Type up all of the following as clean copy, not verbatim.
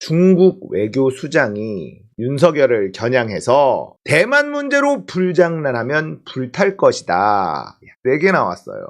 중국 외교수장이 윤석열을 겨냥해서 대만 문제로 불장난하면 불탈 것이다. 4개 나왔어요.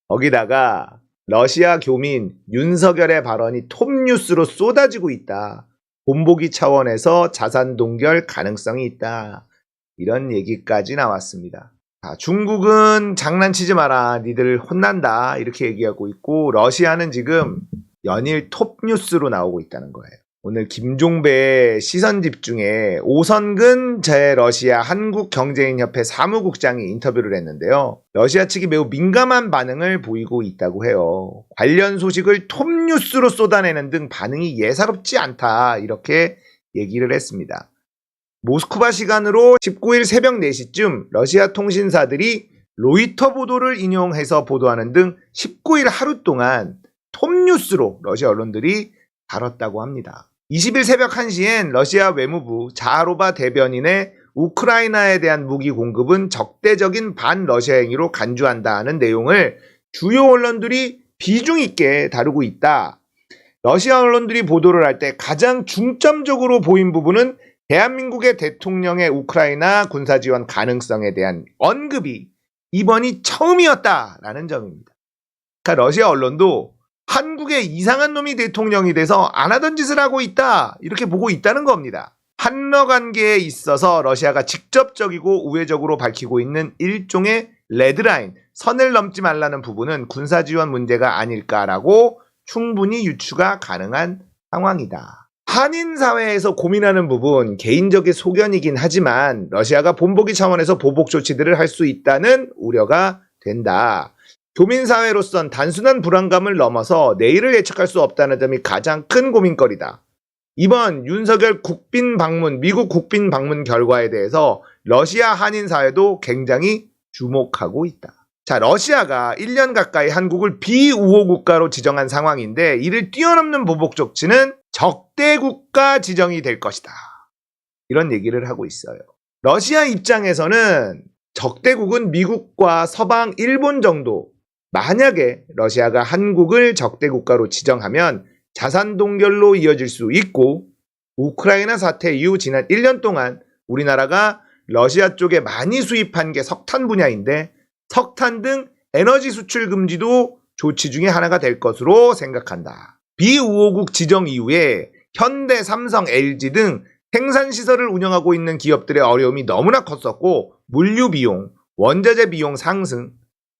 거기다가 러시아 교민 윤석열의 발언이 톱뉴스로 쏟아지고 있다. 본보기 차원에서 자산 동결 가능성이 있다. 이런 얘기까지 나왔습니다. 중국은 장난치지 마라. 니들 혼난다. 이렇게 얘기하고 있고 러시아는 지금 연일 톱뉴스로 나오고 있다는 거예요. 오늘 김종배의 시선집중에 오선근 제 러시아 한국경제인협회 사무국장이 인터뷰를 했는데요. 러시아 측이 매우 민감한 반응을 보이고 있다고 해요. 관련 소식을 톱뉴스로 쏟아내는 등 반응이 예사롭지 않다. 이렇게 얘기를 했습니다. 모스크바 시간으로 19일 새벽 4시쯤 러시아 통신사들이 로이터 보도를 인용해서 보도하는 등 19일 하루 동안 톱뉴스로 러시아 언론들이 다뤘다고 합니다. 20일 새벽 1시엔 러시아 외무부 자하로바 대변인의 우크라이나에 대한 무기 공급은 적대적인 반러시아 행위로 간주한다는 내용을 주요 언론들이 비중 있게 다루고 있다. 러시아 언론들이 보도를 할 때 가장 중점적으로 보인 부분은 대한민국의 대통령의 우크라이나 군사 지원 가능성에 대한 언급이 이번이 처음이었다라는 점입니다. 그러니까 러시아 언론도 한국의 이상한 놈이 대통령이 돼서 안 하던 짓을 하고 있다. 이렇게 보고 있다는 겁니다. 한러 관계에 있어서 러시아가 직접적이고 우회적으로 밝히고 있는 일종의 레드라인, 선을 넘지 말라는 부분은 군사지원 문제가 아닐까라고 충분히 유추가 가능한 상황이다. 한인 사회에서 고민하는 부분 개인적인 소견이긴 하지만 러시아가 본보기 차원에서 보복 조치들을 할 수 있다는 우려가 된다. 교민사회로선 단순한 불안감을 넘어서 내일을 예측할 수 없다는 점이 가장 큰 고민거리다. 이번 윤석열 국빈 방문, 미국 국빈 방문 결과에 대해서 러시아 한인사회도 굉장히 주목하고 있다. 자, 러시아가 1년 가까이 한국을 비우호 국가로 지정한 상황인데 이를 뛰어넘는 보복 조치는 적대 국가 지정이 될 것이다. 이런 얘기를 하고 있어요. 러시아 입장에서는 적대국은 미국과 서방, 일본 정도. 만약에 러시아가 한국을 적대 국가로 지정하면 자산 동결로 이어질 수 있고 우크라이나 사태 이후 지난 1년 동안 우리나라가 러시아 쪽에 많이 수입한 게 석탄 분야인데 석탄 등 에너지 수출 금지도 조치 중에 하나가 될 것으로 생각한다. 비우호국 지정 이후에 현대, 삼성, LG 등 생산시설을 운영하고 있는 기업들의 어려움이 너무나 컸었고 물류 비용, 원자재 비용 상승,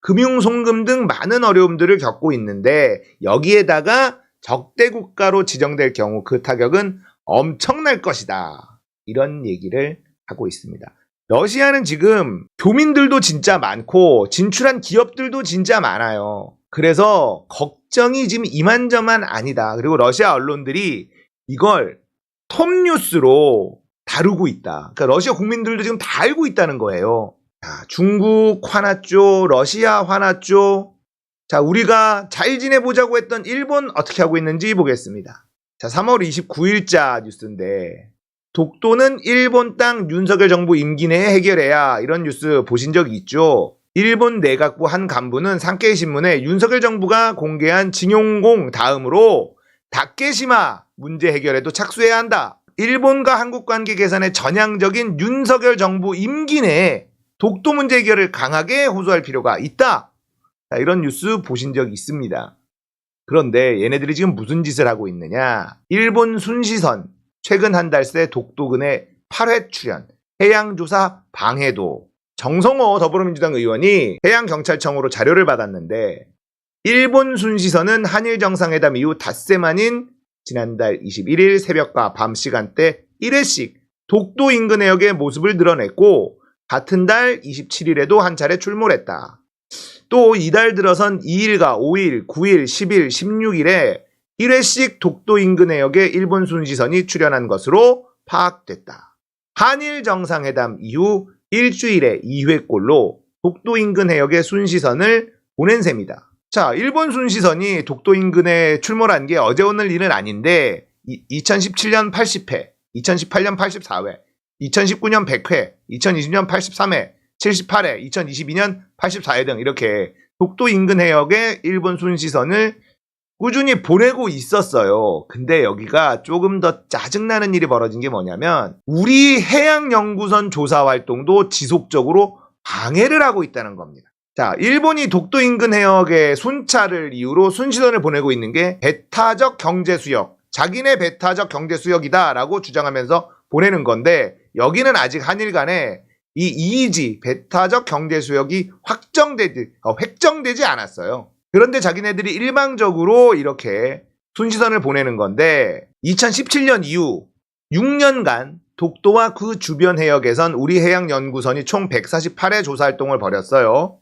금융 송금 등 많은 어려움들을 겪고 있는데 여기에다가 적대 국가로 지정될 경우 그 타격은 엄청날 것이다. 이런 얘기를 하고 있습니다. 러시아는 지금 교민들도 진짜 많고 진출한 기업들도 진짜 많아요. 그래서 걱정이 지금 이만저만 아니다. 그리고 러시아 언론들이 이걸 톱뉴스로 다루고 있다. 그러니까 러시아 국민들도 지금 다 알고 있다는 거예요. 자, 중국 화났죠. 러시아 화났죠. 자, 우리가 잘 지내보자고 했던 일본 어떻게 하고 있는지 보겠습니다. 자, 3월 29일자 뉴스인데 독도는 일본 땅 윤석열 정부 임기 내에 해결해야 이런 뉴스 보신 적 있죠? 일본 내각부 한 간부는 산케이 신문에 윤석열 정부가 공개한 징용공 다음으로 다케시마 문제 해결에도 착수해야 한다. 일본과 한국 관계 개선에 전향적인 윤석열 정부 임기 내에 독도 문제 해결을 강하게 호소할 필요가 있다. 자, 이런 뉴스 보신 적 있습니다. 그런데 얘네들이 지금 무슨 짓을 하고 있느냐. 일본 순시선 최근 한 달 새 독도근해 8회 출연, 해양조사 방해도. 정성호 더불어민주당 의원이 해양경찰청으로 자료를 받았는데 일본 순시선은 한일 정상회담 이후 닷새 만인 지난달 21일 새벽과 밤 시간대 1회씩 독도 인근 해역의 모습을 드러냈고 같은 달 27일에도 한 차례 출몰했다. 또 이달 들어선 2일과 5일, 9일, 10일, 16일에 1회씩 독도 인근 해역에 일본 순시선이 출현한 것으로 파악됐다. 한일 정상회담 이후 일주일에 2회꼴로 독도 인근 해역에 순시선을 보낸 셈이다. 자, 일본 순시선이 독도 인근에 출몰한 게 어제 오늘 일은 아닌데 2017년 80회, 2018년 84회, 2019년 100회, 2020년 83회, 78회, 2022년 84회 등 이렇게 독도 인근 해역에 일본 순시선을 꾸준히 보내고 있었어요. 근데 여기가 조금 더 짜증나는 일이 벌어진 게 뭐냐면 우리 해양연구선 조사 활동도 지속적으로 방해를 하고 있다는 겁니다. 자, 일본이 독도 인근 해역에 순찰을 이유로 순시선을 보내고 있는 게 배타적 경제수역, 자기네 배타적 경제수역이다라고 주장하면서 보내는 건데 여기는 아직 한일 간에 이 EEZ, 배타적 경제수역이 획정되지 않았어요. 그런데 자기네들이 일방적으로 이렇게 순시선을 보내는 건데 2017년 이후 6년간 독도와 그 주변 해역에선 우리 해양연구선이 총 148회 조사활동을 벌였어요.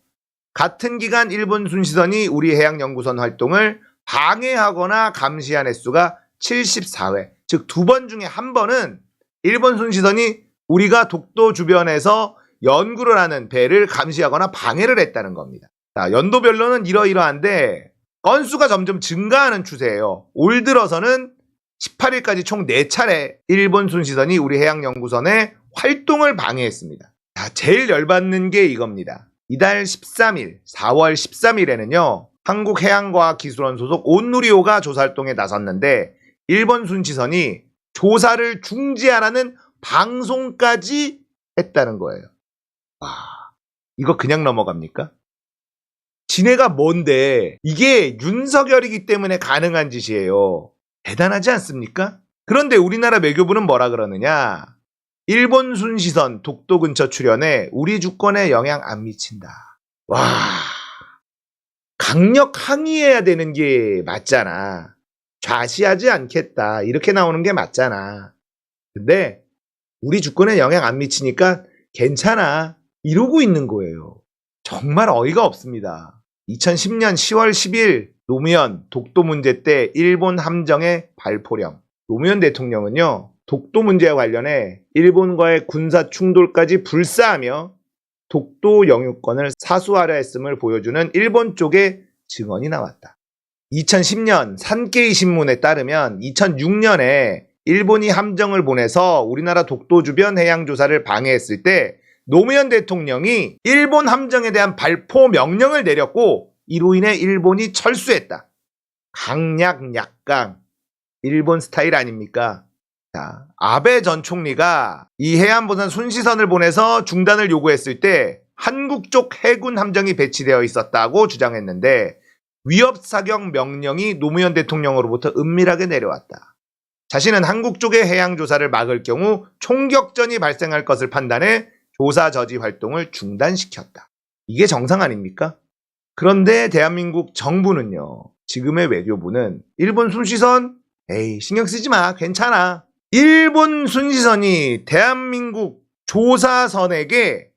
같은 기간 일본 순시선이 우리 해양연구선 활동을 방해하거나 감시한 횟수가 74회, 즉 2번 중에 1번은 일본 순시선이 우리가 독도 주변에서 연구를 하는 배를 감시하거나 방해를 했다는 겁니다. 자, 연도별로는 이러이러한데 건수가 점점 증가하는 추세예요. 올 들어서는 18일까지 총 4차례 일본 순시선이 우리 해양연구선의 활동을 방해했습니다. 자, 제일 열받는 게 이겁니다. 이달 13일, 4월 13일에는요. 한국해양과학기술원 소속 온누리호가 조사활동에 나섰는데 일본 순시선이 조사를 중지하라는 방송까지 했다는 거예요. 와, 이거 그냥 넘어갑니까? 지네가 뭔데 이게 윤석열이기 때문에 가능한 짓이에요. 대단하지 않습니까? 그런데 우리나라 외교부는 뭐라 그러느냐? 일본 순시선 독도 근처 출현에 우리 주권에 영향 안 미친다. 와, 강력 항의해야 되는 게 맞잖아. 좌시하지 않겠다. 이렇게 나오는 게 맞잖아. 근데 우리 주권에 영향 안 미치니까 괜찮아. 이러고 있는 거예요. 정말 어이가 없습니다. 2010년 10월 10일 노무현 독도 문제 때 일본 함정의 발포령. 노무현 대통령은요. 독도 문제와 관련해 일본과의 군사 충돌까지 불사하며 독도 영유권을 사수하려 했음을 보여주는 일본 쪽의 증언이 나왔다. 2010년 산케이 신문에 따르면 2006년에 일본이 함정을 보내서 우리나라 독도 주변 해양 조사를 방해했을 때 노무현 대통령이 일본 함정에 대한 발포 명령을 내렸고 이로 인해 일본이 철수했다. 강약 약강. 일본 스타일 아닙니까? 자, 아베 전 총리가 이 해안보선 순시선을 보내서 중단을 요구했을 때 한국 쪽 해군 함정이 배치되어 있었다고 주장했는데 위협 사격 명령이 노무현 대통령으로부터 은밀하게 내려왔다. 자신은 한국 쪽의 해양 조사를 막을 경우 총격전이 발생할 것을 판단해 조사 저지 활동을 중단시켰다. 이게 정상 아닙니까? 그런데 대한민국 정부는요. 지금의 외교부는 일본 순시선 에이 신경 쓰지 마. 괜찮아. 일본 순시선이 대한민국 조사선에게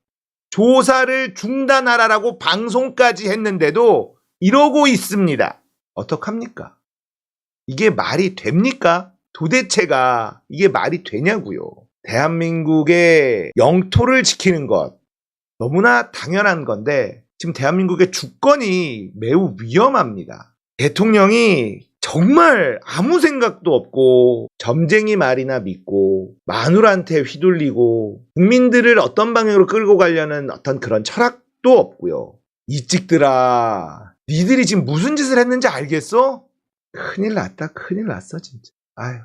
조사를 중단하라라고 방송까지 했는데도 이러고 있습니다. 어떡합니까? 이게 말이 됩니까? 도대체가 이게 말이 되냐고요. 대한민국의 영토를 지키는 것 너무나 당연한 건데 지금 대한민국의 주권이 매우 위험합니다. 대통령이 정말 아무 생각도 없고 점쟁이 말이나 믿고 마누라한테 휘둘리고 국민들을 어떤 방향으로 끌고 가려는 어떤 그런 철학도 없고요. 이 찍들아 니들이 지금 무슨 짓을 했는지 알겠어? 큰일 났다. 큰일 났어 진짜. 아유.